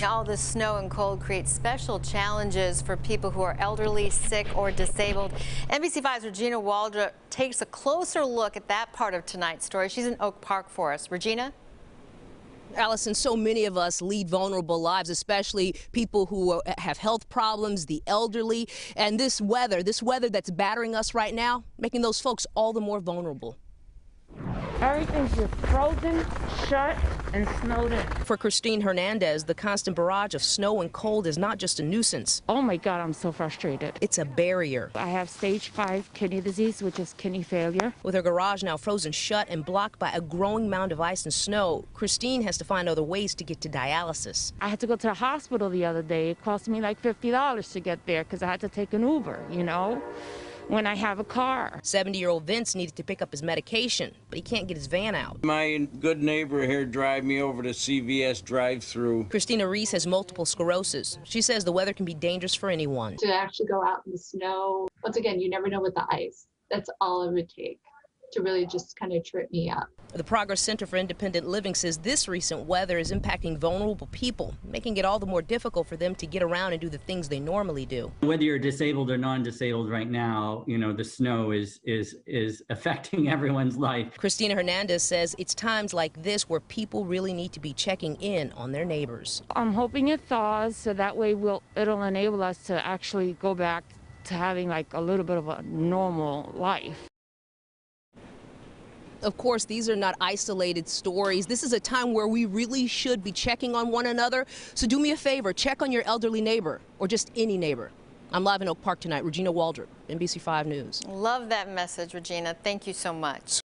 Now, all this snow and cold creates special challenges for people who are elderly, sick, or disabled. NBC5's Regina Waldroup takes a closer look at that part of tonight's story. She's in Oak Park for us. Regina? Allison, so many of us lead vulnerable lives, especially people who have health problems, the elderly, and this weather that's battering us right now, making those folks all the more vulnerable. Everything's just frozen, shut, and snowed in. For Christine Hernandez, the constant barrage of snow and cold is not just a nuisance. Oh my God, I'm so frustrated. It's a barrier. I have stage 5 kidney disease, which is kidney failure. With her garage now frozen shut and blocked by a growing mound of ice and snow, Christine has to find other ways to get to dialysis. I had to go to the hospital the other day. It cost me like $50 to get there because I had to take an Uber, you know, when I have a car. 70-year-old Vince needed to pick up his medication, but he can't get his van out. My good neighbor here drive me over to CVS drive-through. Christina Reese has multiple sclerosis. She says the weather can be dangerous for anyone. To actually go out in the snow, once again, you never know with the ice. That's all it would take to really just kind of trip me up. The Progress Center for Independent Living says this recent weather is impacting vulnerable people, making it all the more difficult for them to get around and do the things they normally do. Whether you're disabled or non-disabled right now, you know, the snow is affecting everyone's life. Christina Hernandez says it's times like this where people really need to be checking in on their neighbors. I'm hoping it thaws so that way it'll enable us to actually go back to having like a little bit of a normal life. Of course, these are not isolated stories. This is a time where we really should be checking on one another. So do me a favor, check on your elderly neighbor or just any neighbor. I'm live in Oak Park tonight. Regina Waldroup, NBC5 News. Love that message, Regina. Thank you so much.